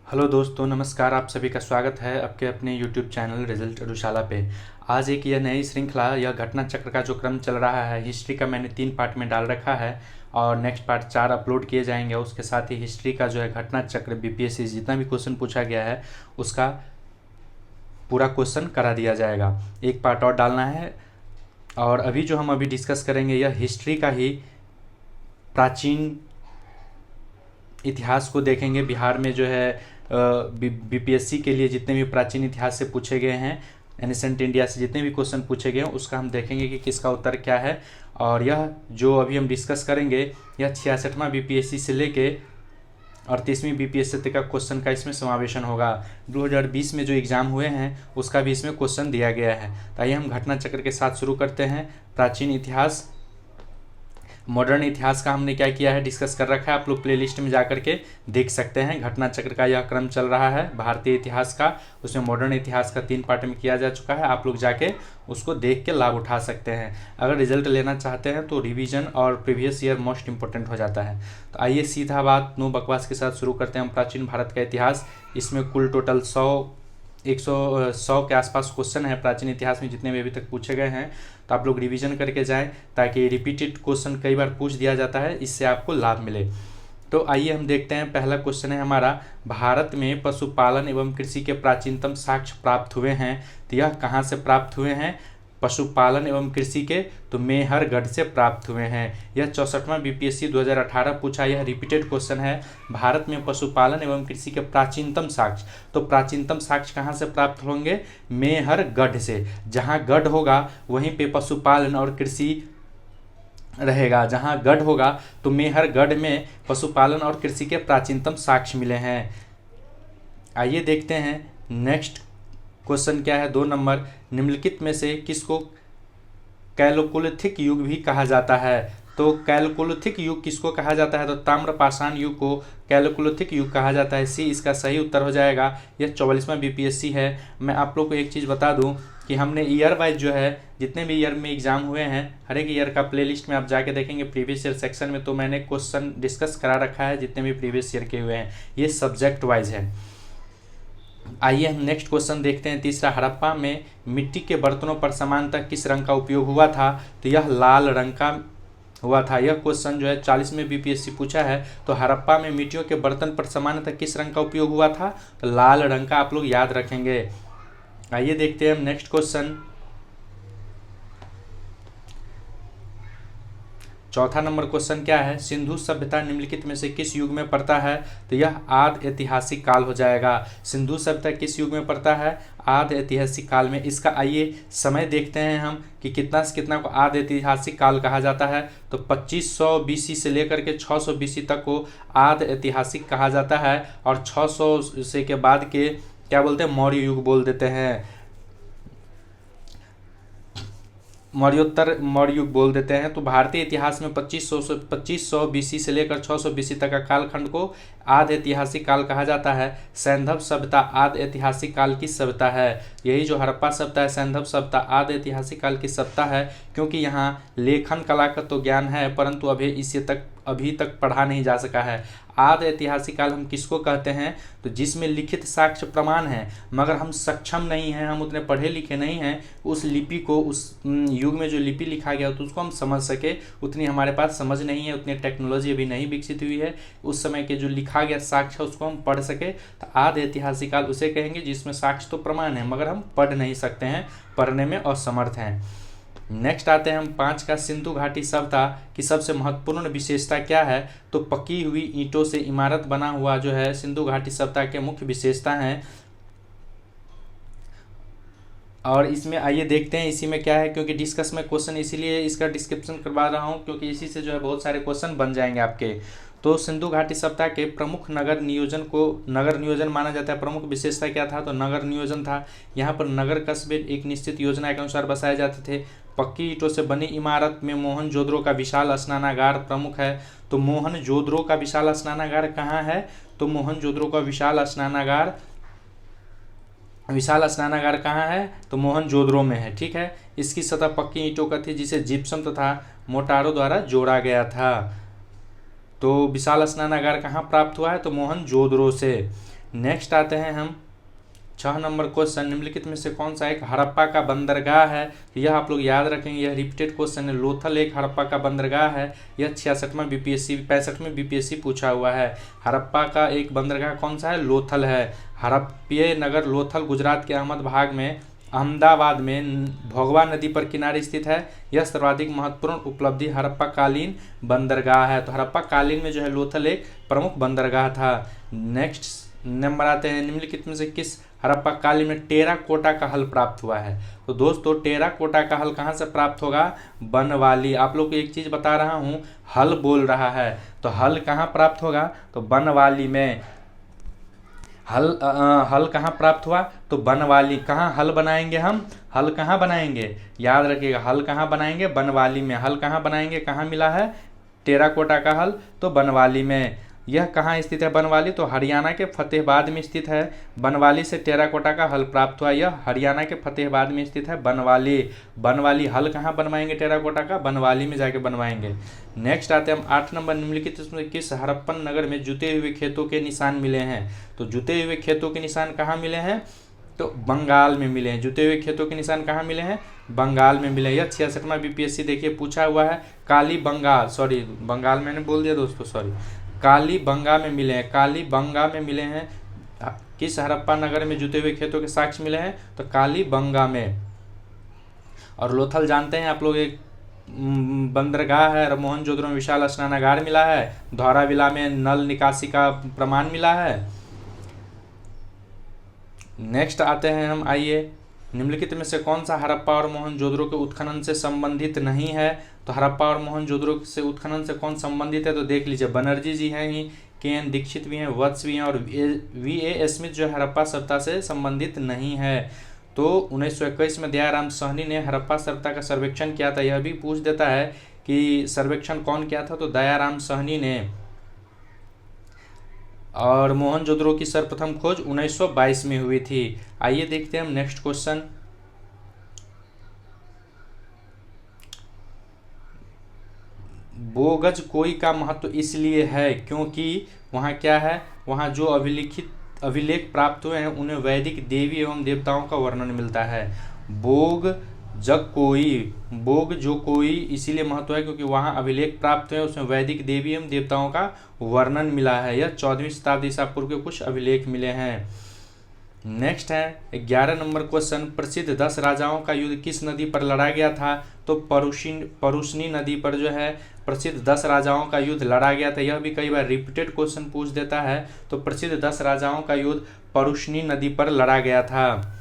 Hello दोस्तों, नमस्कार। आप सभी का स्वागत है आपके अपने यूट्यूब चैनल रिजल्ट अनुशाला पे। आज एक यह नई श्रृंखला, यह घटना चक्र का जो क्रम चल रहा है, हिस्ट्री का मैंने 3 पार्ट में डाल रखा है और नेक्स्ट पार्ट 4 अपलोड किए जाएंगे। उसके साथ ही हिस्ट्री का जो है घटना चक्र बीपीएससी जितना भी क्वेश्चन पूछा गया है उसका पूरा क्वेश्चन करा दिया जाएगा। एक पार्ट और डालना है। और अभी जो हम अभी डिस्कस करेंगे यह हिस्ट्री का ही प्राचीन इतिहास को देखेंगे। बिहार में जो है बीपीएससी के लिए जितने भी प्राचीन इतिहास से पूछे गए हैं, एनिसेंट इंडिया से जितने भी क्वेश्चन पूछे गए हैं उसका हम देखेंगे कि किसका उत्तर क्या है। और यह जो अभी हम डिस्कस करेंगे यह 66वां बीपीएससी से लेके 38वीं बीपीएससी तक का क्वेश्चन का इसमें समावेशन होगा। 2020 में जो एग्ज़ाम हुए हैं उसका भी इसमें क्वेश्चन दिया गया है। तो आइए हम घटना चक्र के साथ शुरू करते हैं। प्राचीन इतिहास, मॉडर्न इतिहास का हमने क्या किया है, डिस्कस कर रखा है। आप लोग प्लेलिस्ट में जाकर के देख सकते हैं। घटना चक्र का यह क्रम चल रहा है भारतीय इतिहास का, उसमें मॉडर्न इतिहास का 3 पार्ट में किया जा चुका है। आप लोग जाके उसको देख के लाभ उठा सकते हैं। अगर रिजल्ट लेना चाहते हैं तो रिवीजन और प्रीवियस ईयर मोस्ट इंपॉर्टेंट हो जाता है। तो आइए सीधा बात, नो बकवास के साथ शुरू करते हैं हम प्राचीन भारत का इतिहास। इसमें कुल टोटल 100 के आसपास क्वेश्चन है प्राचीन इतिहास में जितने भी अभी तक पूछे गए हैं। तो आप लोग रिवीजन करके जाएं ताकि रिपीटेड क्वेश्चन कई बार पूछ दिया जाता है, इससे आपको लाभ मिले। तो आइए हम देखते हैं। पहला क्वेश्चन है हमारा, भारत में पशुपालन एवं कृषि के प्राचीनतम साक्ष्य प्राप्त हुए हैं। तो यह कहाँ से प्राप्त हुए हैं? पशुपालन एवं कृषि के तो मेहरगढ़ से प्राप्त हुए हैं। यह 64वां बीपीएससी 2018 पूछा, यह रिपीटेड क्वेश्चन है। भारत में पशुपालन एवं कृषि के प्राचीनतम साक्ष्य, तो प्राचीनतम साक्ष्य कहाँ से प्राप्त होंगे? मेहरगढ़ से। जहाँ गढ़ होगा वहीं पे पशुपालन और कृषि रहेगा। जहाँ गढ़ होगा तो मेहरगढ़ में पशुपालन और कृषि के प्राचीनतम साक्ष्य मिले हैं। आइए देखते हैं नेक्स्ट क्वेश्चन क्या है। 2 नंबर, निम्नलिखित में से किसको कैलोलिथिक युग भी कहा जाता है? तो कैलोलिथिक युग किसको कहा जाता है? तो ताम्रपाषाण युग को कैलोलिथिक युग कहा जाता है। सी इसका सही उत्तर हो जाएगा। यह 44वां बीपीएससी है। मैं आप लोग को एक चीज़ बता दूं कि हमने ईयर वाइज जो है जितने भी ईयर में एग्जाम हुए हैं हर एक ईयर का प्लेलिस्ट में आप जाके देखेंगे प्रीवियस ईयर सेक्शन में, तो मैंने क्वेश्चन डिस्कस करा रखा है जितने भी प्रीवियस ईयर के हुए हैं। ये सब्जेक्ट वाइज है। आइए हम नेक्स्ट क्वेश्चन देखते हैं। तीसरा, हड़प्पा में मिट्टी के बर्तनों पर सामान्यतः किस रंग का उपयोग हुआ था? तो यह लाल रंग का हुआ था। यह क्वेश्चन जो है 40 में बीपीएससी पूछा है। तो हड़प्पा में मिट्टियों के बर्तन पर सामान्यतः किस रंग का उपयोग हुआ था? तो लाल रंग का आप लोग याद रखेंगे। आइए देखते हैं हम नेक्स्ट क्वेश्चन। चौथा नंबर क्वेश्चन क्या है? सिंधु सभ्यता निम्नलिखित में से किस युग में पड़ता है? तो यह आदि ऐतिहासिक काल हो जाएगा। सिंधु सभ्यता किस युग में पड़ता है? आदि ऐतिहासिक काल में। इसका आइए समय देखते हैं हम कि कितना से कितना को आदि ऐतिहासिक काल कहा जाता है। तो 2500 बीसी से लेकर के 600 बीसी तक को आदि ऐतिहासिक कहा जाता है। और 600 से के बाद के क्या बोलते हैं? मौर्य युग बोल देते हैं। मौर्योत्तर मौर्य युग बोल देते हैं। तो भारतीय इतिहास में 2500 बीसी से लेकर 600 बीसी तक का कालखंड को आदि ऐतिहासिक काल कहा जाता है। सैंधव सभ्यता आदि ऐतिहासिक काल की सभ्यता है। यही जो हड़प्पा सभ्यता है, सैंधव सभ्यता आदि ऐतिहासिक काल की सभ्यता है, क्योंकि यहाँ लेखन कला का तो ज्ञान है परंतु अभी तक पढ़ा नहीं जा सका है। आदि ऐतिहासिक काल हम किसको कहते हैं? तो जिसमें लिखित साक्ष्य प्रमाण है मगर हम सक्षम नहीं हैं, हम उतने पढ़े लिखे नहीं हैं उस लिपि को, उस युग में जो लिपि लिखा गया तो उसको हम समझ सके, उतनी हमारे पास समझ नहीं है, उतनी टेक्नोलॉजी अभी नहीं विकसित हुई है। उस समय के जो लिखा गया साक्ष्य उसको हम पढ़ सके, तो आदि ऐतिहासिक काल उसे कहेंगे जिसमें साक्ष्य तो प्रमाण है मगर हम पढ़ नहीं सकते हैं, पढ़ने में असमर्थ हैं। नेक्स्ट आते हैं हम 5 का, सिंधु घाटी सभ्यता की सबसे महत्वपूर्ण विशेषता क्या है? तो पकी हुई ईंटों से इमारत बना हुआ जो है सिंधु घाटी सभ्यता के मुख्य विशेषता हैं। और इसमें आइए देखते हैं इसी में क्या है, क्योंकि डिस्कस में क्वेश्चन इसीलिए इसका डिस्क्रिप्शन करवा रहा हूँ क्योंकि इसी से जो है बहुत सारे क्वेश्चन बन जाएंगे आपके। तो सिंधु घाटी सभ्यता के प्रमुख नगर नियोजन माना जाता है। प्रमुख विशेषता क्या था? तो नगर नियोजन था। यहाँ पर नगर कस्बे एक निश्चित योजना के अनुसार बसाए जाते थे। पक्की ईंटों से बनी इमारत में मोहनजोदड़ो का विशाल स्नानागार प्रमुख है। तो मोहनजोदड़ो का विशाल स्नानागार कहाँ है? तो मोहनजोदड़ो का विशाल स्नानागार कहाँ है? तो मोहनजोदड़ो में है। ठीक है। इसकी सतह पक्की ईंटों का थी जिसे जिप्सम तथा मोटारों द्वारा जोड़ा गया था। तो विशाल स्नानागार कहाँ प्राप्त हुआ है? तो मोहनजोदड़ो से। नेक्स्ट आते हैं हम 6 नंबर क्वेश्चन, निम्नलिखित में से कौन सा एक हड़प्पा का बंदरगाह है। यह आप लोग याद रखेंगे, यह रिपीटेड क्वेश्चन है। लोथल एक हड़प्पा का बंदरगाह है। यह 66वां बीपीएससी 65वें बीपीएससी पूछा हुआ है। हड़प्पा का एक बंदरगाह कौन सा है? लोथल है। हड़प्पीय नगर लोथल गुजरात के अहमदाबाद में भोगवा नदी पर किनारे स्थित है। यह सर्वाधिक महत्वपूर्ण उपलब्धि हड़प्पा कालीन बंदरगाह है। तो हड़प्पा कालीन में जो है लोथल एक प्रमुख बंदरगाह था। नेक्स्ट नंबर आते हैं, निम्नलिखित में से किस हड़प्पा कालीन में टेराकोटा का हल प्राप्त हुआ है। तो दोस्तों टेराकोटा का हल कहाँ से प्राप्त होगा? बनवाली। आप लोग को एक चीज बता रहा हूँ, हल बोल रहा है तो हल कहाँ प्राप्त होगा? तो बनवाली में। हल कहाँ प्राप्त हुआ? तो बनवाली। कहाँ हल बनाएंगे हम? हल कहाँ बनाएंगे? याद रखिएगा, हल कहाँ बनाएंगे? बनवाली में। हल कहाँ बनाएंगे? कहाँ मिला है टेराकोटा का हल? तो बनवाली में। यह कहाँ स्थित है बनवाली? तो हरियाणा के फतेहाबाद में स्थित है। बनवाली से टेराकोटा का हल प्राप्त हुआ। यह हरियाणा के फतेहाबाद में स्थित है बनवाली। बनवाली हल कहाँ बनवाएंगे टेराकोटा का? बनवाली में जाके बनवाएंगे। नेक्स्ट आते हैं हम 8 नंबर, निम्नलिखित में किस हड़प्पन नगर में जुते हुए खेतों के निशान मिले हैं। तो जुते हुए खेतों के निशान कहाँ मिले हैं? तो बंगाल में मिले हैं। जुते हुए खेतों के निशान कहाँ मिले हैं? बंगाल में मिले हैं। यह 66वां बीपीएससी देखिए पूछा हुआ है। बंगाल मैंने बोल दिया दोस्तों, सॉरी, कालीबंगा में मिले हैं। कालीबंगा में मिले हैं। किस हड़प्पा नगर में जुते हुए खेतों के साक्ष्य मिले हैं? तो कालीबंगा में। और लोथल जानते हैं आप लोग, एक बंदरगाह है। मोहनजोदड़ो में विशाल स्नानागार मिला है। धौलावीरा में नल निकासी का प्रमाण मिला है। नेक्स्ट आते हैं हम, आइए, निम्नलिखित में से कौन सा हड़प्पा और मोहनजोदड़ो के उत्खनन से संबंधित नहीं है। तो हड़प्पा और मोहनजोदड़ो से उत्खनन से कौन संबंधित है? तो देख लीजिए, बनर्जी जी हैं ही, के.एन. दीक्षित भी हैं, वत्स भी हैं, और V.A. स्मिथ जो हड़प्पा सभ्यता से संबंधित नहीं है। तो 1921 में दयाराम साहनी ने हड़प्पा सभ्यता का सर्वेक्षण किया था। यह भी पूछ देता है कि सर्वेक्षण कौन किया था? तो दयाराम साहनी ने। और मोहनजोदड़ो की सर्वप्रथम खोज 1922 में हुई थी। आइए देखते हैं हम नेक्स्ट क्वेश्चन। बोगज कोई का महत्व इसलिए है क्योंकि वहाँ क्या है? वहाँ जो अभिलेख प्राप्त हुए हैं उन्हें वैदिक देवी एवं देवताओं का वर्णन मिलता है। बोग जो कोई इसीलिए महत्व है क्योंकि वहाँ अभिलेख प्राप्त हुए, उसमें वैदिक देवी एवं देवताओं का वर्णन मिला है। यह 14वीं शताब्दी ईसा पूर्व के कुछ अभिलेख मिले हैं। नेक्स्ट है 11 नंबर क्वेश्चन, प्रसिद्ध 10 राजाओं का युद्ध किस नदी पर लड़ा गया था। तो परुशनी नदी पर जो है प्रसिद्ध 10 राजाओं का युद्ध लड़ा गया था। यह भी कई बार रिपीटेड क्वेश्चन पूछ देता है। तो प्रसिद्ध 10 राजाओं का युद्ध परुशनी नदी पर लड़ा गया था।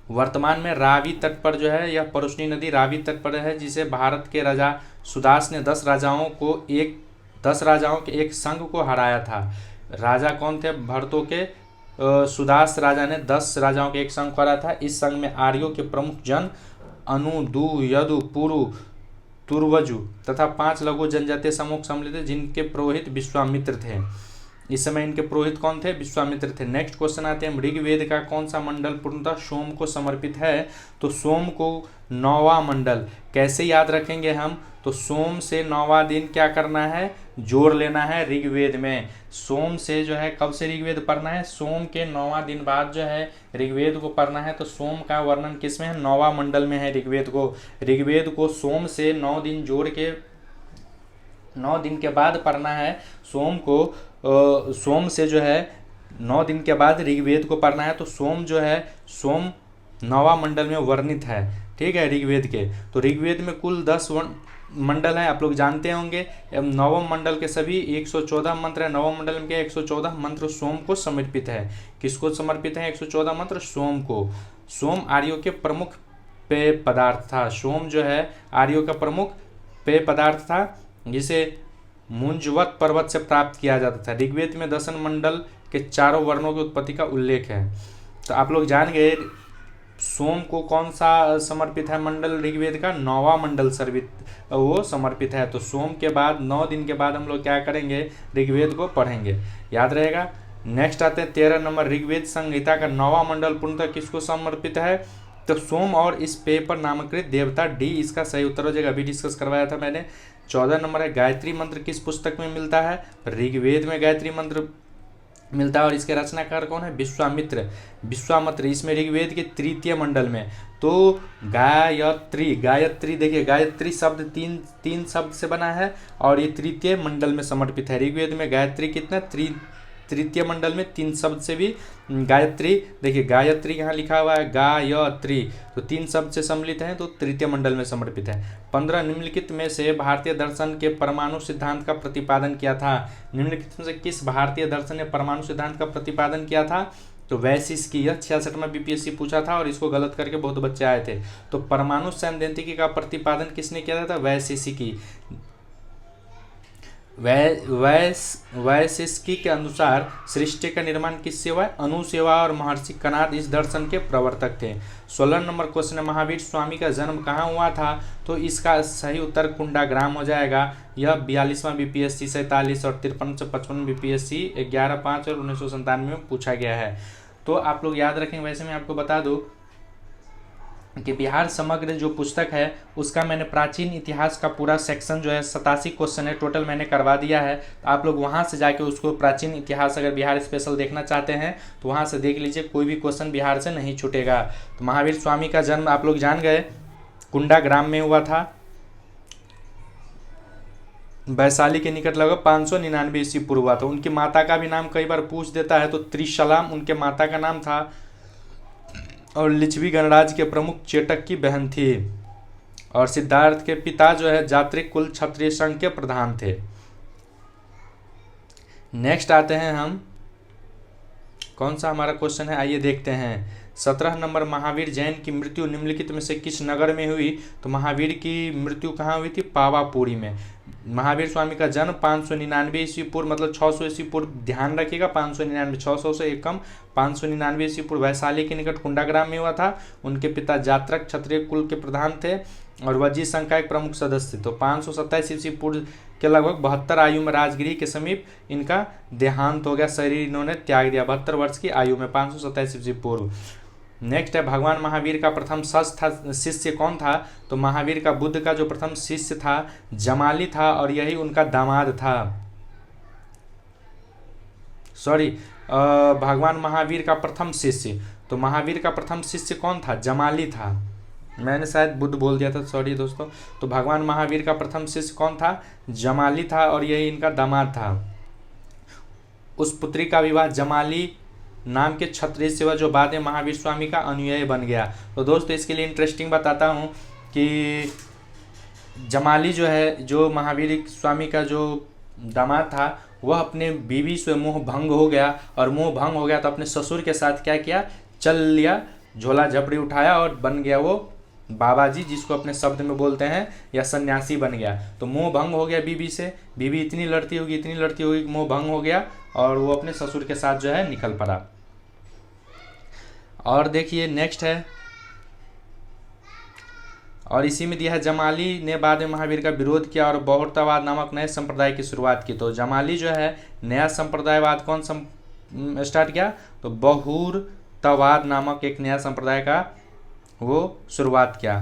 वर्तमान में रावी तट पर जो है, यह परुशनी नदी रावी तट पर है, जिसे भारत के राजा सुदास ने 10 राजाओं के एक संघ को हराया था। राजा कौन थे? भरतों के सुदास राजा ने 10 राजाओं के एक संघ को हराया था। इस संघ में आर्यों के प्रमुख जन अनु, दु, यदु, पुरु, तुर्वजु तथा 5 लघु जनजातीय समूह सम्मिलित थे, जिनके पुरोहित विश्वामित्र थे। इस समय इनके पुरोहित कौन थे? विश्वामित्र थे। नेक्स्ट क्वेश्चन आते हैं, ऋग्वेद का कौन सा मंडल पूर्णतः सोम को समर्पित है। तो सोम को 9वां मंडल। कैसे याद रखेंगे हम? तो सोम से 9वां दिन क्या करना है? जोड़ लेना है ऋग्वेद में। सोम से जो है कब से ऋग्वेद पढ़ना है? सोम के 9वां दिन बाद जो है ऋग्वेद को पढ़ना है। तो सोम का वर्णन किस में है? 9वां मंडल में है ऋग्वेद को सोम से 9 दिन जोड़ के 9 दिन के बाद पढ़ना है। सोम से जो है 9 दिन के बाद ऋग्वेद को पढ़ना है। तो सोम 9वां मंडल में वर्णित है, ठीक है, ऋग्वेद के। तो ऋग्वेद में कुल 10 मंडल हैं, आप लोग जानते होंगे। 9वें मंडल के सभी 114 मंत्र है। 9वें मंडल में क्या 114 मंत्र सोम को समर्पित है। किसको समर्पित है 114 मंत्र? सोम को। सोम आर्यों के प्रमुख पेय पदार्थ था। सोम जो है आर्यों का प्रमुख पेय पदार्थ था, जिसे मुंजवत पर्वत से प्राप्त किया जाता था। ऋग्वेद में दशन मंडल के चारों वर्णों की उत्पत्ति का उल्लेख है। तो आप लोग जान गए सोम को कौन सा समर्पित है मंडल ऋग्वेद का? 9वां मंडल वो समर्पित है। तो सोम के बाद 9 दिन के बाद हम लोग क्या करेंगे? ऋग्वेद को पढ़ेंगे, याद रहेगा। नेक्स्ट आते हैं 13 नंबर, ऋग्वेद संहिता का 9वां मंडल पूर्णतः किसको समर्पित है? तो सोम और इस पेय पर नामकृत देवता। डी इसका सही उत्तर हो जाएगा, अभी डिस्कस करवाया था मैंने। 14 नंबर है, गायत्री मंत्र किस पुस्तक में मिलता है? ऋग्वेद में गायत्री मंत्र मिलता है। और इसके रचनाकार कौन है? विश्वामित्र। विश्वामित्र इसमें ऋग्वेद के तृतीय मंडल में। तो गायत्री, गायत्री देखिए, गायत्री शब्द तीन शब्द से बना है और ये तृतीय मंडल में समर्पित है। ऋग्वेद में गायत्री कितना? तृतीय मंडल में 3 शब्द से भी गायत्री, देखिए गायत्री यहाँ लिखा हुआ है गायत्री, तो 3 शब्द से सम्मिलित है, तो तृतीय मंडल में समर्पित है। 15 निम्नलिखित में से भारतीय दर्शन के परमाणु सिद्धांत का प्रतिपादन किया था। निम्नलिखित में से किस भारतीय दर्शन ने परमाणु सिद्धांत का प्रतिपादन किया था? तो वैशिष्की। यह 66वां बीपीएससी पूछा था और इसको गलत करके बहुत बच्चे आए थे। तो परमाणु सैद्धांतिकी का प्रतिपादन किसने किया था? वैशिष्की। वैशिष्की के अनुसार सृष्टि का निर्माण किससे हुआ? अणु से हुआ और महर्षि कणाद इस दर्शन के प्रवर्तक थे। 16 नंबर क्वेश्चन है, महावीर स्वामी का जन्म कहाँ हुआ था? तो इसका सही उत्तर कुंडाग्राम हो जाएगा। यह 42वां बीपीएससी 47 और 53 से 55 बीपीएससी 11/5 और 1997 में पूछा गया है। तो आप लोग याद रखें। वैसे मैं आपको बता दूं कि बिहार समग्र जो पुस्तक है उसका मैंने प्राचीन इतिहास का पूरा सेक्शन जो है 87 क्वेश्चन है टोटल मैंने करवा दिया है। तो आप लोग वहां से जाके उसको प्राचीन इतिहास अगर बिहार स्पेशल देखना चाहते हैं तो वहां से देख लीजिए, कोई भी क्वेश्चन बिहार से नहीं छूटेगा। तो महावीर स्वामी का जन्म आप लोग जान गए, कुंडाग्राम में हुआ था, वैशाली के निकट लगभग 599 ईस्वी पूर्व हुआ था। उनकी माता का भी नाम कई बार पूछ देता है, तो त्रिशलाम उनके माता का नाम था और लिच्छवी गणराज्य के प्रमुख चेटक की बहन थी। और सिद्धार्थ के पिता जो है जात्रिक कुल क्षत्रिय संघ के प्रधान थे। नेक्स्ट आते हैं हम, कौन सा हमारा क्वेश्चन है, आइए देखते हैं। 17 नंबर, महावीर जैन की मृत्यु निम्नलिखित में से किस नगर में हुई? तो महावीर की मृत्यु कहाँ हुई थी? पावापुरी में। महावीर स्वामी का जन्म 599 ईस्वी पूर्व, मतलब 600 ईस्वी पूर्व, ध्यान रखिएगा 599, 600 से एक कम, 599 ईस्वी पूर्व वैशाली के निकट कुंडाग्राम में हुआ था। उनके पिता जात्रक क्षत्रिय कुल के प्रधान थे और वजीर संघ का एक प्रमुख सदस्य थे। तो 527 ईस्वी पूर्व के लगभग 72 आयु में राजगिरी के समीप इनका देहांत हो गया, शरीर इन्होंने त्याग दिया 72 वर्ष की आयु में, 527 ईस्वी पूर्व। नेक्स्ट है, भगवान महावीर का प्रथम शिष्य कौन था? तो महावीर का बुद्ध का जो प्रथम शिष्य था जमाली था और यही उनका दामाद था। सॉरी, भगवान महावीर का प्रथम शिष्य, तो महावीर का प्रथम शिष्य कौन था? जमाली था, मैंने शायद बुद्ध बोल दिया था, सॉरी दोस्तों। तो भगवान महावीर का प्रथम शिष्य कौन था? जमाली था और यही इनका दामाद था। उस पुत्री का विवाह जमाली नाम के क्षत्रिय से हुआ जो बाद में महावीर स्वामी का अनुयायी बन गया। तो दोस्तों इसके लिए इंटरेस्टिंग बताता हूँ कि जमाली जो है, जो महावीर स्वामी का जो दामाद था, वह अपने बीवी से मोह भंग हो गया और मोह भंग हो गया तो अपने ससुर के साथ क्या किया? चल लिया, झोला झपड़ी उठाया और बन गया वो बाबा जी, जिसको अपने शब्द में बोलते हैं, या सन्यासी बन गया। तो मोह भंग हो गया बीवी से, बीवी इतनी लड़ती होगी मोह भंग हो गया और वो अपने ससुर के साथ जो है निकल पड़ा। और देखिए नेक्स्ट है, और इसी में दिया है, जमाली ने बाद में महावीर का विरोध किया और बहुरतावाद नामक नए संप्रदाय की शुरुआत की। तो जमाली जो है नया संप्रदायवाद कौन स्टार्ट किया? तो बहुरतावाद नामक एक नया संप्रदाय का वो शुरुआत किया।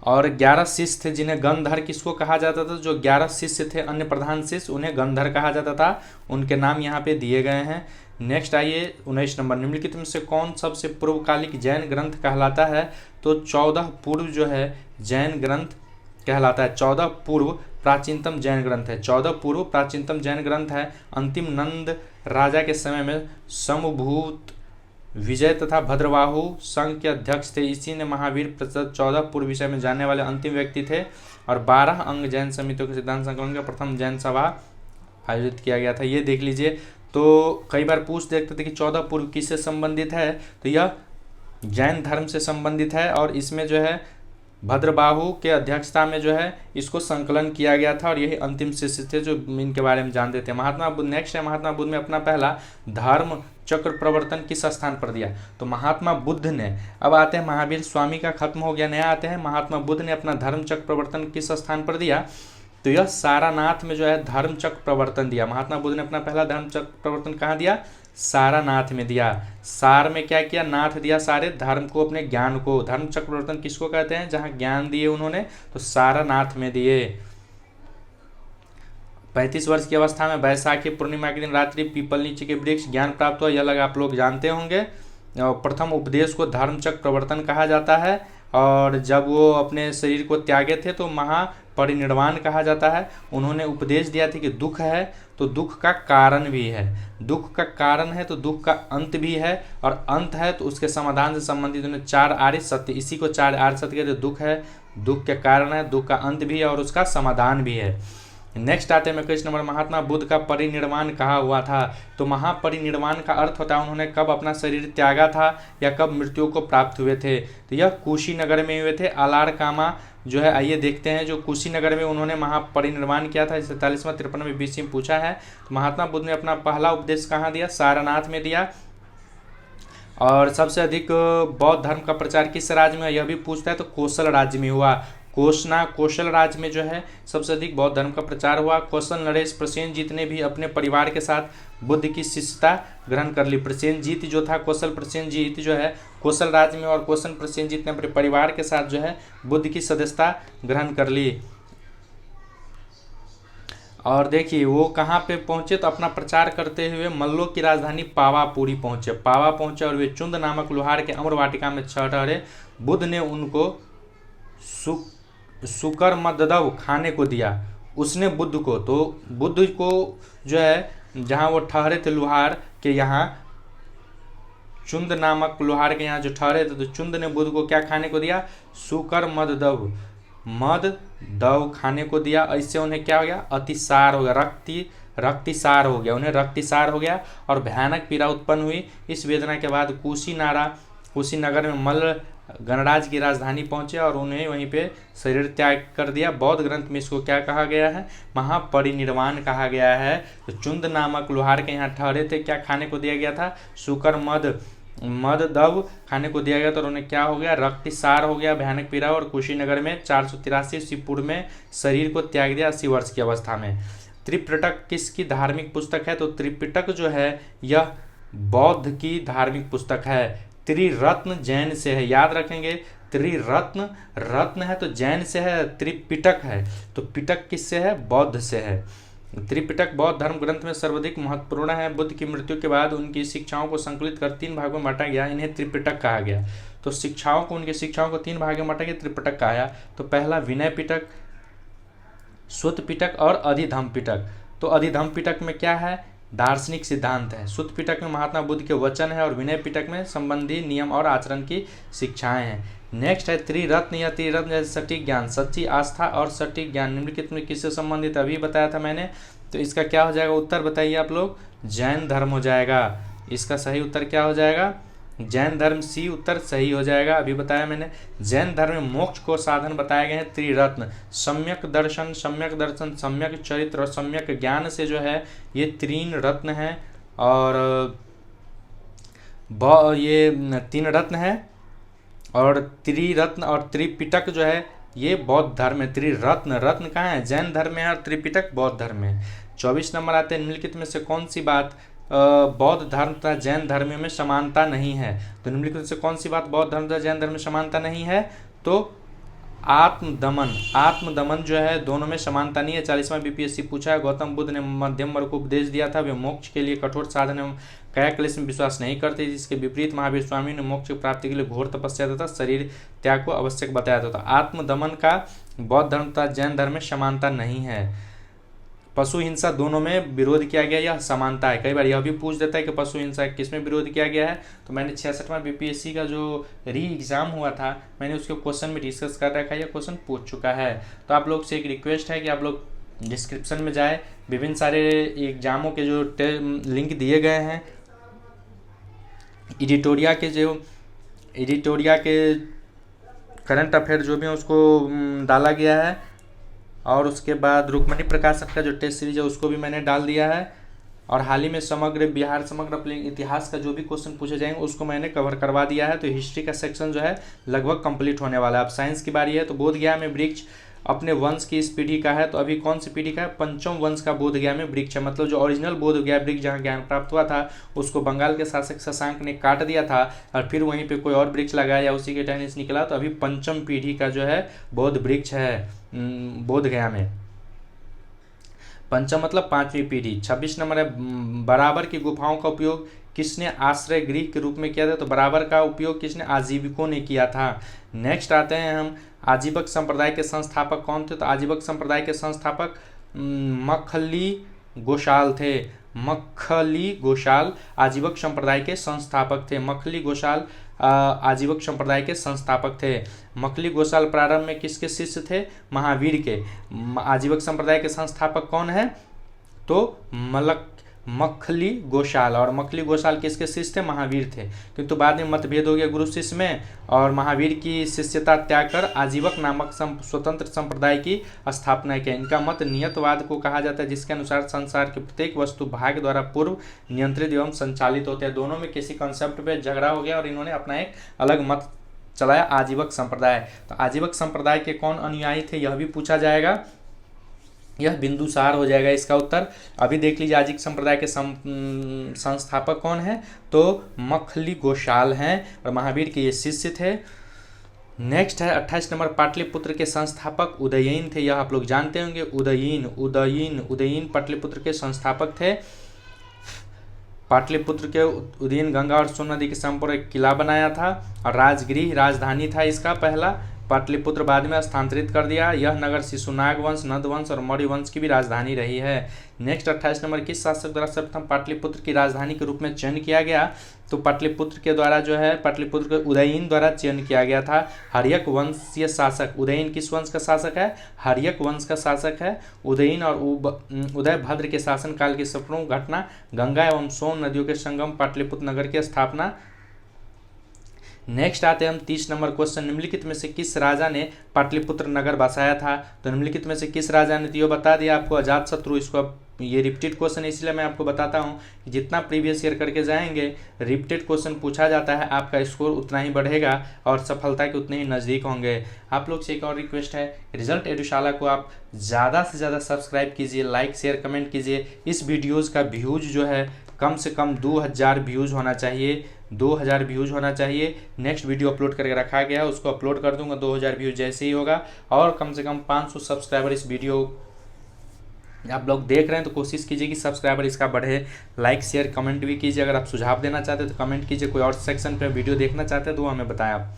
और 11 शिष्य थे जिन्हें गंधर किसको कहा जाता था? जो 11 शिष्य थे अन्य प्रधान शिष्य, उन्हें गंधर कहा जाता था, उनके नाम यहाँ पे दिए गए हैं। नेक्स्ट आइए 19 नंबर, निम्नलिखित में से कौन सबसे पूर्वकालिक जैन ग्रंथ कहलाता है? तो 14 पूर्व जो है जैन ग्रंथ कहलाता है। 14 पूर्व प्राचीनतम जैन ग्रंथ है, 14 पूर्व प्राचीनतम जैन ग्रंथ है। अंतिम नंद राजा के समय में समभूत विजय तथा भद्रबाहु संघ के अध्यक्ष थे। इसी ने महावीर प्रसाद 14 पूर्व विषय में जानने वाले अंतिम व्यक्ति थे। और 12 अंग जैन समितियों के सिद्धांत संकलन का प्रथम जैन सभा आयोजित किया गया था। ये देख लीजिए। तो कई बार पूछ देखते थे कि 14 पूर्व किससे संबंधित है? तो यह जैन धर्म से संबंधित है और इसमें जो है भद्रबाहु के अध्यक्षता में जो है इसको संकलन किया गया था और यही अंतिम शिष्य थे जो इनके बारे में जानते थे। महात्मा बुद्ध। नेक्स्ट है, महात्मा बुद्ध ने अपना पहला धर्म चक्र प्रवर्तन किस स्थान पर दिया? तो महात्मा बुद्ध ने, अब आते हैं महावीर स्वामी का खत्म हो गया, नया आते हैं, महात्मा बुद्ध ने अपना धर्म चक्र प्रवर्तन किस स्थान पर दिया? तो यह सारानाथ में जो है धर्म चक्र प्रवर्तन दिया। महात्मा बुद्ध ने अपना पहला धर्म चक्र प्रवर्तन कहाँ दिया? सारानाथ में दिया। सार में क्या किया? नाथ दिया सारे धर्म को, अपने ज्ञान को। धर्म चक्र प्रवर्तन किसको कहते हैं? जहाँ ज्ञान दिए उन्होंने, तो सारानाथ में दिए। 35 वर्ष की अवस्था में वैशाखी पूर्णिमा के दिन रात्रि पीपल नीचे के वृक्ष ज्ञान प्राप्त हुआ, यह लग आप लोग जानते होंगे। और प्रथम उपदेश को धर्मचक्र प्रवर्तन कहा जाता है, और जब वो अपने शरीर को त्यागे थे तो महापरिनिर्वाण कहा जाता है। उन्होंने उपदेश दिया था कि दुख है तो दुख का कारण भी है, दुख का कारण है तो दुख का अंत भी है, और अंत है तो उसके समाधान से संबंधित उन्होंने 4 आर्य सत्य, इसी को 4 आर्य सत्य कहते हैं। दुख है, दुख के कारण है, दुख का अंत भी है और उसका समाधान भी है। नेक्स्ट आते हैं 21 नंबर, महात्मा बुद्ध का परिनिर्वाण कहाँ हुआ था। तो महापरिनिर्वाण का अर्थ होता है उन्होंने कब अपना शरीर त्यागा था या कब मृत्यु को प्राप्त हुए थे। तो यह कुशीनगर में हुए थे। अलारकामा जो है, आइए देखते हैं, जो कुशीनगर में उन्होंने महापरिनिर्वाण किया था। 47वां 53वें BC में पूछा है। तो महात्मा बुद्ध ने अपना पहला उपदेश कहाँ दिया? सारनाथ में दिया। और सबसे अधिक बौद्ध धर्म का प्रचार किस राज्य में, यह भी पूछता है, तो कौशल राज्य में हुआ। कौशल राज्य में जो है सबसे अधिक बौद्ध धर्म का प्रचार हुआ। कौशल नरेश प्रसेनजीत ने भी अपने परिवार के साथ बुद्ध की शिष्यता ग्रहण कर ली। प्रसेनजीत जो था, कौशल प्रसेनजीत जो है कौशल राज्य में, और कौशल प्रसेनजीत ने अपने परिवार के साथ जो है बुद्ध की सदस्यता ग्रहण कर ली। और देखिए वो कहाँ पे पहुँचे, तो अपना प्रचार करते हुए मल्लों की राजधानी पावापुरी पहुँचे। पावा पहुँचे और वे चुंद नामक लोहार के अम्र वाटिका में ठहरे। बुद्ध ने उनको सुकर मददव खाने को दिया। उसने बुद्ध को, तो बुद्ध को जो है जहाँ वो ठहरे थे लोहार के यहाँ, चुंद नामक लोहार के यहाँ जो ठहरे थे, तो चुंद ने बुद्ध को क्या खाने को दिया? सुकर मद दव खाने को दिया। इससे उन्हें क्या हो गया? अतिसार हो गया, रक्तिसार हो गया, उन्हें रक्तिसार हो गया और भयानक पीड़ा उत्पन्न हुई। इस वेदना के बाद कुशीनगर में मल्ल गणराज्य की राजधानी पहुंचे और उन्हें वहीं पे शरीर त्याग कर दिया। बौद्ध ग्रंथ में इसको क्या कहा गया है? महापरिनिर्वाण कहा गया है। तो चुंद नामक लोहार के यहाँ ठहरे थे, क्या खाने को दिया गया था? सुकर मद दव खाने को दिया गया, तो उन्हें क्या हो गया? रक्तिसार हो गया, भयानक पीड़ा, और कुशीनगर में 483 ईस्वी पूर्व में शरीर को त्याग दिया 80 वर्ष की अवस्था में। त्रिपिटक किसकी धार्मिक पुस्तक है? तो त्रिपिटक जो है यह बौद्ध की धार्मिक पुस्तक है। त्रिरत्न जैन से है, याद रखेंगे। त्रिरत्न, रत्न है तो जैन से है, त्रिपिटक है तो पिटक किससे है? बौद्ध से है। त्रिपिटक बौद्ध धर्म ग्रंथ में सर्वाधिक महत्वपूर्ण है। बुद्ध की मृत्यु के बाद उनकी शिक्षाओं को संकलित कर 3 भागों में बांटा गया, इन्हें त्रिपिटक कहा गया। तो उनकी शिक्षाओं को 3 भागों में बांटा गया, त्रिपिटक कहा गया। तो पहला विनय पिटक, सुत्त पिटक और अधिधम्म पिटक। तो अधिधम्म पिटक में क्या है? दार्शनिक सिद्धांत है। सुत्त पिटक में महात्मा बुद्ध के वचन है, और विनय पिटक में संबंधी नियम और आचरण की शिक्षाएं हैं। नेक्स्ट है त्रिरत्न या त्रिरत्न, जैसे सटीक ज्ञान, सच्ची आस्था और सटीक ज्ञान निम्नलिखित में किससे संबंधित, अभी बताया था मैंने। तो इसका क्या हो जाएगा उत्तर, बताइए आप लोग? जैन धर्म हो जाएगा। इसका सही उत्तर क्या हो जाएगा? जैन धर्म, सी उत्तर सही हो जाएगा, अभी बताया मैंने। जैन धर्म में मोक्ष को साधन बताए गए हैं त्रिरत्न, सम्यक दर्शन, सम्यक चरित्र और सम्यक ज्ञान से जो है ये 3 रत्न हैं। और ये 3 रत्न है, और त्रिरत्न और त्रिपिटक जो है ये बौद्ध धर्म है। त्रिरत्न, रत्न कहाँ है? जैन धर्म में है, और त्रिपिटक बौद्ध धर्म में। 24 नंबर आते हैं, निम्नलिखित में से कौन सी बात बौद्ध धर्म तथा जैन धर्म में समानता नहीं है? तो निम्नलिखित से कौन सी बात बौद्ध धर्म तथा जैन धर्म में समानता नहीं है? तो आत्मदमन जो है दोनों में समानता नहीं है। 40वां BPSC पूछा है। गौतम बुद्ध ने मध्यम वर्ग को उपदेश दिया था, वे मोक्ष के लिए कठोर साधन एवं काया क्लेश में विश्वास नहीं करते। जिसके विपरीत महावीर स्वामी ने मोक्ष की प्राप्ति के लिए घोर तपस्या तथा शरीर त्याग को आवश्यक बताया था। तो आत्मदमन का बौद्ध धर्म तथा जैन धर्म में समानता नहीं है। पशु हिंसा दोनों में विरोध किया गया, यह समानता है। कई बार यह भी पूछ देता है कि पशु हिंसा किसमें विरोध किया गया है। तो मैंने 66वां BPSC का जो एग्ज़ाम हुआ था, मैंने उसके क्वेश्चन में डिस्कस कर रखा है, यह क्वेश्चन पूछ चुका है। तो आप लोग से एक रिक्वेस्ट है कि आप लोग डिस्क्रिप्शन में जाए, विभिन्न सारे एग्जामों के जो लिंक दिए गए हैं, एडिटोरिया के करंट अफेयर जो भी है उसको डाला गया है। और उसके बाद रुक्मणी प्रकाशक का जो टेस्ट सीरीज है उसको भी मैंने डाल दिया है। और हाल ही में समग्र अपने इतिहास का जो भी क्वेश्चन पूछे जाएंगे उसको मैंने कवर करवा दिया है। तो हिस्ट्री का सेक्शन जो है लगभग कंप्लीट होने वाला है। अब साइंस की बारी है। तो बोधगया में वृक्ष अपने वंश की इस पीढ़ी का है। तो अभी कौन सी पीढ़ी का है? 5वें वंश का बोधगया में वृक्ष है। मतलब जो ओरिजिनल बोधगया वृक्ष जहाँ ज्ञान प्राप्त हुआ था उसको बंगाल के शासक शशांक ने काट दिया था, और फिर वहीं पे कोई और वृक्ष लगाया या उसी के टहनी से निकला। तो अभी 5वीं पीढ़ी का जो है बौद्ध वृक्ष है बोधगया में। पंचम मतलब पांचवी पीढ़ी। 26 नंबर है बराबर की गुफाओं का उपयोग किसने आश्रय गृह के रूप में किया था? तो बराबर का उपयोग किसने? आजीविकों ने किया था। नेक्स्ट आते हैं हम, आजीवक संप्रदाय के संस्थापक कौन थे? तो आजीवक संप्रदाय के संस्थापक मखली गोशाल थे। मखली गोशाल आजीवक संप्रदाय के संस्थापक थे। मखली गोशाल आजीवक संप्रदाय के संस्थापक थे। मखली गोशाल प्रारंभ में किसके शिष्य थे? महावीर के। आजीवक संप्रदाय के संस्थापक कौन है? तो मखली गोशाल। और मखली गोशाल किसके शिष्य थे? महावीर थे। किंतु बाद में मतभेद हो गया गुरु शिष्य में और महावीर की शिष्यता त्याग कर आजीवक नामक स्वतंत्र संप्रदाय की स्थापना की। इनका मत नियतवाद को कहा जाता है, जिसके अनुसार संसार के प्रत्येक वस्तु भाग्य द्वारा पूर्व नियंत्रित एवं संचालित होते हैं। दोनों में किसी कंसेप्ट पे झगड़ा हो गया और इन्होंने अपना एक अलग मत चलाया, आजीवक संप्रदाय। तो आजीवक संप्रदाय के कौन अनुयायी थे यह भी पूछा जाएगा, यह बिंदुसार हो जाएगा इसका उत्तर। अभी देख लीजिए आजीवक संप्रदाय के संस्थापक कौन है? तो मखली गोशाल हैं और महावीर के ये शिष्य थे। नेक्स्ट है 28 नंबर, पाटलिपुत्र के संस्थापक उदयीन थे। यह आप लोग जानते होंगे, उदयीन पाटलिपुत्र के संस्थापक थे। पाटलिपुत्र के उदयीन गंगा और सोन नदी के संपूर्ण एक किला बनाया था और राजगृह राजधानी था इसका पहला। पाटलिपुत्र बाद में स्थानांतरित कर दिया। यह नगर शिशुनाग वंश, नंद वंश और मौर्य वंश की भी राजधानी रही है। नेक्स्ट 28 नंबर, किस शासक द्वारा सर्वप्रथम पाटलिपुत्र की राजधानी के रूप में चयन किया गया? तो पाटलिपुत्र के द्वारा जो है पाटलिपुत्र के उदयीन द्वारा चयन किया गया था। हर्यक वंशीय शासक। उदयीन किस वंश का शासक है? हर्यक वंश का शासक है। उदयीन और उदयभद्र के शासनकाल की प्रमुख घटना गंगा एवं सोन नदियों के संगम पाटलिपुत्र नगर की स्थापना। नेक्स्ट आते हैं हम 30 नंबर क्वेश्चन, निम्नलिखित में से किस राजा ने पाटलिपुत्र नगर बसाया था? तो निम्नलिखित में से किस राजा ने? तो ये बता दिया आपको, अजातशत्रु। इसको ये रिपीटेड क्वेश्चन इसलिए मैं आपको बताता हूँ कि जितना प्रीवियस ईयर करके जाएंगे रिपीटेड क्वेश्चन पूछा जाता है, आपका स्कोर उतना ही बढ़ेगा और सफलता के उतने ही नज़दीक होंगे। आप लोग से एक और रिक्वेस्ट है, रिजल्ट एडुशाला को आप ज़्यादा से ज़्यादा सब्सक्राइब कीजिए, लाइक शेयर कमेंट कीजिए। इस वीडियोज़ का व्यूज़ जो है कम से कम 2000 व्यूज़ होना चाहिए, 2000 व्यूज़ होना चाहिए। नेक्स्ट वीडियो अपलोड करके रखा गया है, उसको अपलोड कर दूंगा 2000 व्यूज़ जैसे ही होगा। और कम से कम 500 सब्सक्राइबर इस वीडियो आप लोग देख रहे हैं तो कोशिश कीजिए कि सब्सक्राइबर इसका बढ़े। लाइक शेयर कमेंट भी कीजिए। अगर आप सुझाव देना चाहते हैं तो कमेंट कीजिए। कोई और सेक्शन पे वीडियो देखना चाहते हैं तो हमें बताएं आप।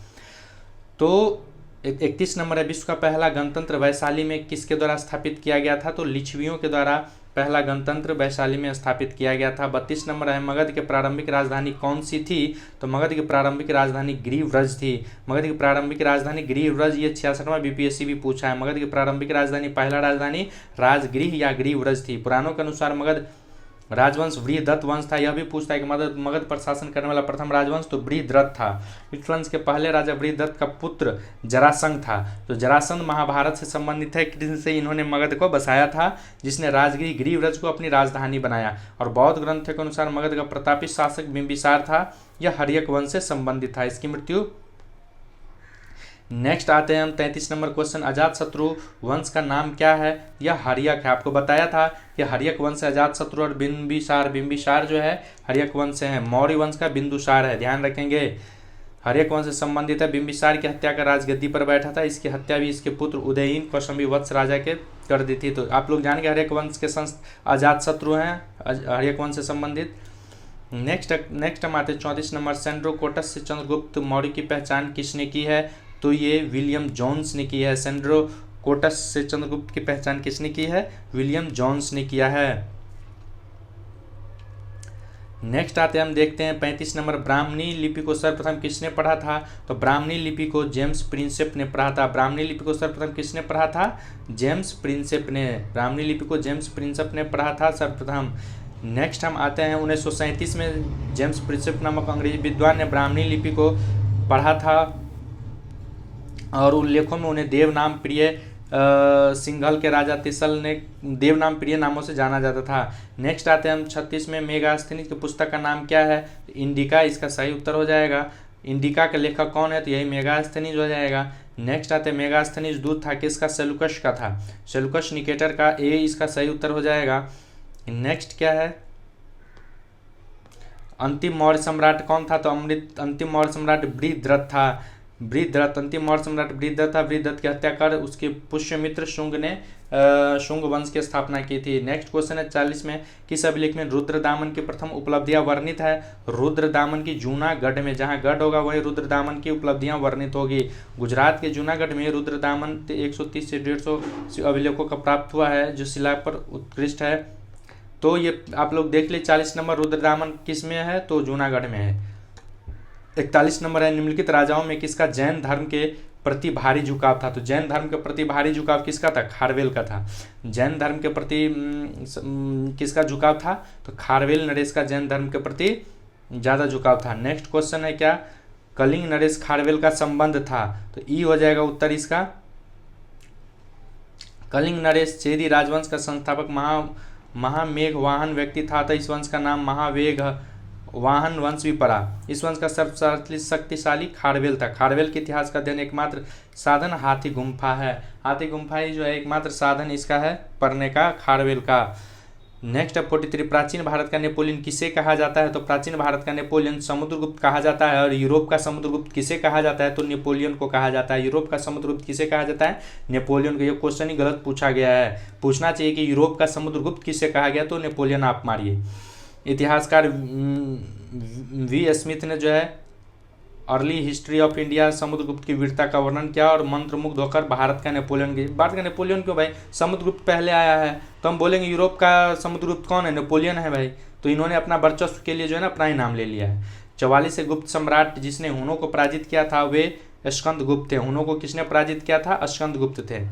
तो 31 नंबर है, विश्व का पहला गणतंत्र वैशाली में किसके द्वारा स्थापित किया गया था? तो लिच्छवियों के द्वारा पहला गणतंत्र वैशाली में स्थापित किया गया था। 32 नंबर है, मगध की प्रारंभिक राजधानी कौन सी थी? तो मगध की प्रारंभिक राजधानी ग्रीवव्रज थी। मगध की प्रारंभिक राजधानी ग्रीवव्रज, ये 66वां बीपीएससी भी पूछा है। मगध की प्रारंभिक राजधानी पहला राजधानी राजगृह या ग्रीवव्रज थी। पुराणों के अनुसार मगध राजवंश बृहदत्त वंश था। यह भी पूछता है कि मगध पर शासन करने वाला प्रथम राजवंश तो बृहद्रथ था। इस वंश के पहले राजा बृहदत्त का पुत्र जरासंध था। तो जरासंध महाभारत से संबंधित है, जिनसे इन्होंने मगध को बसाया था, जिसने राजगृह ग्रीवव्रज को अपनी राजधानी बनाया। और बौद्ध ग्रंथों के अनुसार मगध का प्रतापी शासक बिंबिसार था। यह हर्यक वंश से संबंधित था। इसकी मृत्यु। नेक्स्ट आते हैं हम 33 नंबर क्वेश्चन, अजातशत्रु वंश का नाम क्या है? यह हर्यक है। आपको बताया था कि हर्यक वंश है अजातशत्रु और बिंबिसार जो है हर्यक वंश से है। मौर्य वंश का बिंदुसार है, ध्यान रखेंगे। हर्यक वंश से संबंधित है। बिंबिसार की हत्या कर राजगद्दी पर बैठा था। इसकी हत्या भी इसके पुत्र उदयीन कौशाम्बी वत्स राजा के कर दी थी। तो आप लोग जानेंगे हर्यक वंश के अजातशत्रु हैं, हर्यक वंश से संबंधित। नेक्स्ट हम आते हैं 34 नंबर, सेंड्रोकोटस से चंद्रगुप्त मौर्य की पहचान किसने की है? तो ये विलियम जोन्स ने की है। सेंड्रोकोटस से चंद्रगुप्त की पहचान किसने की है? विलियम जोन्स ने किया है। नेक्स्ट आते हैं हम देखते हैं 35 नंबर, ब्राह्मणी लिपि को सर्वप्रथम किसने पढ़ा था? तो ब्राह्मणी लिपि को जेम्स प्रिंसेप ने पढ़ा था। ब्राह्मणी लिपि को सर्वप्रथम किसने पढ़ा था? जेम्स प्रिंसेप ने। ब्राह्मणी लिपि को जेम्स प्रिंसेप ने पढ़ा था सर्वप्रथम। नेक्स्ट हम आते हैं 1937 में जेम्स प्रिंसेप नामक अंग्रेजी विद्वान ने ब्राह्मणी लिपि को पढ़ा था और उल्लेखों में उन्हें देवनाम प्रिय सिंघल के राजा तिसल ने देवनाम प्रिय नामों से जाना जाता था। नेक्स्ट आते हैं हम 36 में, मेगास्थनीज की पुस्तक का नाम क्या है? इंडिका इसका सही उत्तर हो जाएगा। इंडिका के लेखक कौन है? तो यही मेगास्थनीज हो जाएगा। नेक्स्ट आते हैं, मेगास्थनीज दूत था किसका? सेलुकस का था। सेलुकस निकेटर का, ए इसका सही उत्तर हो जाएगा। नेक्स्ट क्या है? अंतिम मौर्य सम्राट कौन था? तो अंतिम मौर्य सम्राट बृहद्रथ था। अंतिम मौर्य सम्राट बृहद्रथ था। बृहद्रथ की हत्या कर उसके पुष्यमित्र शुंग ने शुंग वंश की स्थापना की थी। नेक्स्ट क्वेश्चन है 40 में, किस अभिलेख में रुद्रदामन की प्रथम उपलब्धियां वर्णित है? रुद्रदामन की जूनागढ़ में, जहां गढ़ होगा वहीं रुद्रदामन की उपलब्धियां वर्णित होगी। गुजरात के जूनागढ़ में रुद्रदामन 130 से 150 अभिलेखों का प्राप्त हुआ है, जो शिला पर उत्कृष्ट है। तो ये आप लोग देख ले, 40 नंबर रुद्रदामन किस में है? तो जूनागढ़ में है। 41 नंबर है, निम्नलिखित राजाओं में किसका जैन धर्म के प्रति भारी झुकाव था? तो जैन धर्म के प्रति भारी झुकाव किसका था? खारवेल का था। जैन धर्म के प्रति किसका झुकाव था? तो खारवेल नरेश का जैन धर्म के प्रति ज़्यादा झुकाव था। नेक्स्ट क्वेश्चन है क्या? कलिंग नरेश खारवेल का संबंध था? तो ई हो जाएगा उत्तर इसका। कलिंग नरेश चेदी राजवंश का संस्थापक महामेघ वाहन व्यक्ति था, तो इस वंश का नाम महावेग वाहन वंश भी पड़ा। इस वंश का सर्वशक्ति शक्तिशाली खारवेल था। खारवेल के इतिहास का अध्ययन एकमात्र साधन हाथी गुम्फा है। हाथी गुम्फा ही जो है एकमात्र साधन इसका है पढ़ने का, खारवेल का। नेक्स्ट 43, प्राचीन भारत का नेपोलियन किसे कहा जाता है? तो प्राचीन भारत का नेपोलियन समुद्रगुप्त कहा जाता है। और यूरोप का समुद्रगुप्त किसे कहा जाता है? तो नेपोलियन को कहा जाता है। यूरोप का समुद्रगुप्त किसे कहा जाता है? नेपोलियन को। ये क्वेश्चन ही गलत पूछा गया है, पूछना चाहिए कि यूरोप का समुद्रगुप्त किसे कहा गया, तो नेपोलियन आप मारिए। इतिहासकार वी स्मिथ ने जो है early history of India Samudragupta की वीरता का वर्णन किया और मंत्रमुग्ध होकर भारत का नेपोलियन क्यों भाई? समुद्रगुप्त पहले आया है, तो हम बोलेंगे यूरोप का समुद्रगुप्त कौन है? नेपोलियन है भाई। तो इन्होंने अपना वर्चस्व के लिए जो है ना अपना ही नाम ले लिया है। 44 गुप्त सम्राट जिसने हुनों को पराजित किया था वे स्कंदगुप्त थे। हुनों को किसने पराजित किया था? स्कंदगुप्त थे।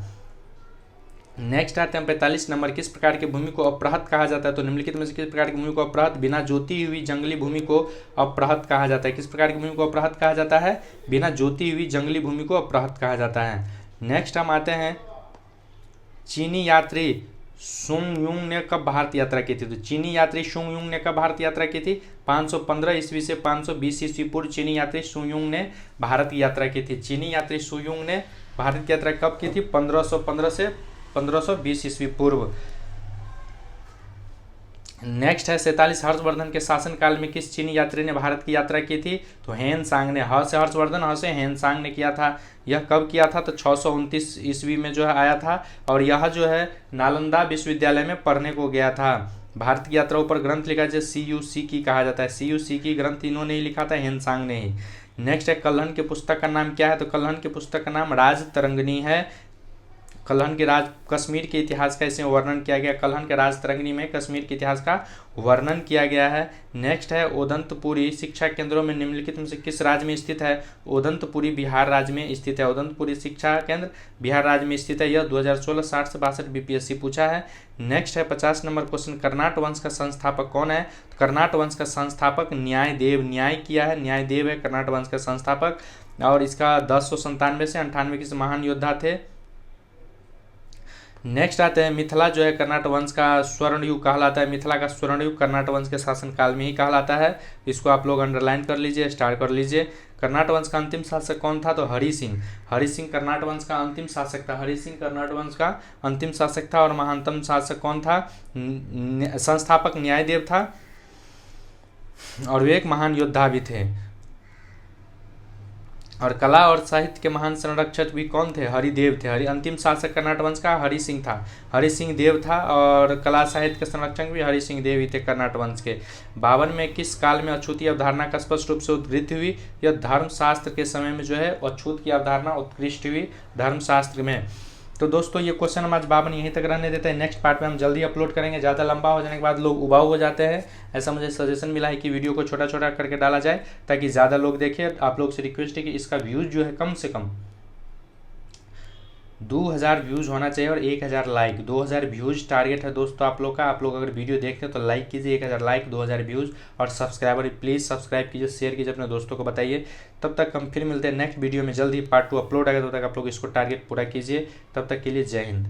नेक्स्ट आते हैं 45 नंबर, किस प्रकार की भूमि को अपरहत कहा जाता है? तो निम्नलिखित में से किस प्रकार की भूमि को अपरहत? बिना जोती हुई जंगली भूमि को अपरहत कहा जाता है। किस प्रकार की भूमि को अपरहत कहा जाता है? बिना जोती हुई जंगली भूमि को अपरहत कहा जाता है। नेक्स्ट हम आते हैं, चीनी यात्री सुंग युंग ने कब भारत यात्रा की थी? तो चीनी यात्री सुंग युंग ने कब भारत यात्रा की थी? 515 ईस्वी से 520 ईस्वी पूर्व चीनी यात्री सुंग युंग ने भारत की यात्रा की थी। चीनी यात्री सुंग युंग ने भारत की यात्रा कब की थी? 1515 से 1520 ईस्वी पूर्व। नेक्स्ट है 47, हर्षवर्धन के शासनकाल में किस चीनी यात्री ने भारत की यात्रा की थी? तो हेन सांग ने। ह से हर्षवर्धन, ह से हेन सांग ने किया था। यह कब किया था? तो 629 ईस्वी में जो है आया था और यह जो है नालंदा विश्वविद्यालय में पढ़ने को गया था। भारत की यात्रा पर ग्रंथ लिखा जो CUC की कहा जाता है। CUC की ग्रंथ इन्होंने ही लिखा था, हेन सांग ने ही। नेक्स्ट है कल्हण की पुस्तक का नाम क्या है? तो कल्हण की पुस्तक का नाम राजतरंगिणी है। कल्हण के कश्मीर के इतिहास का इसमें वर्णन किया गया। कल्हण के राजतरंगिणी में कश्मीर के इतिहास का वर्णन किया गया है। नेक्स्ट है उदंतपुरी शिक्षा केंद्रों में निम्नलिखित में से किस राज्य में स्थित है? उदंतपुरी बिहार राज्य में स्थित है। उदंतपुरी शिक्षा केंद्र बिहार राज्य में स्थित है। यह 2016 60 से 62 BPSC पूछा है। नेक्स्ट है 50 नंबर क्वेश्चन, कर्नाट वंश का संस्थापक कौन है? कर्नाट वंश का संस्थापक न्यायदेव। न्याय किया है, न्यायदेव है कर्नाट वंश का संस्थापक। और इसका 1097 से 98 के महान योद्धा थे। नेक्स्ट आते हैं मिथिला जो है कर्नाट वंश का स्वर्ण युग कहलाता है। मिथिला का स्वर्ण युग कर्नाट वंश के शासनकाल में ही कहलाता है। इसको आप लोग अंडरलाइन कर लीजिए, स्टार कर लीजिए। कर्नाट वंश का अंतिम शासक कौन था? तो हरि सिंह। हरि सिंह कर्नाट वंश का अंतिम शासक था। हरि सिंह कर्नाट वंश का अंतिम शासक था। और महानतम शासक कौन था? संस्थापक न्यायदेव था और वे एक महान योद्धा भी थे। और कला और साहित्य के महान संरक्षक भी कौन थे? हरिदेव थे। अंतिम शासक कर्नाट वंश का हरि सिंह था, हरि सिंह देव था। और कला साहित्य के संरक्षक भी हरि सिंह देव ही थे कर्नाट वंश के। 52 में किस काल में अछूती अवधारणा का स्पष्ट रूप से उद्धृति हुई? यह धर्मशास्त्र के समय में जो है अछूत की अवधारणा उत्कृष्ट हुई धर्मशास्त्र में। तो दोस्तों ये क्वेश्चन हम आज 52 यहीं तक रहने देते हैं। नेक्स्ट पार्ट में हम जल्दी अपलोड करेंगे। ज़्यादा लंबा हो जाने के बाद लोग उबाऊ हो जाते हैं। ऐसा मुझे सजेशन मिला है कि वीडियो को छोटा छोटा करके डाला जाए ताकि ज़्यादा लोग देखें। आप लोग से रिक्वेस्ट है कि इसका व्यूज़ जो है कम से कम 2000 व्यूज़ होना चाहिए और 1000 लाइक। 2000 व्यूज़ टारगेट है दोस्तों आप लोग का। आप लोग अगर वीडियो देखते हैं तो लाइक कीजिए, 1000 लाइक, 2000 व्यूज़। और सब्सक्राइबर प्लीज़ सब्सक्राइब कीजिए, शेयर कीजिए अपने दोस्तों को बताइए। तब तक हम फिर मिलते हैं नेक्स्ट वीडियो में। जल्दी पार्ट 2 अपलोड आएगा, तब तक आप लोग इसको टारगेट पूरा कीजिए। तब तक के लिए जय हिंद।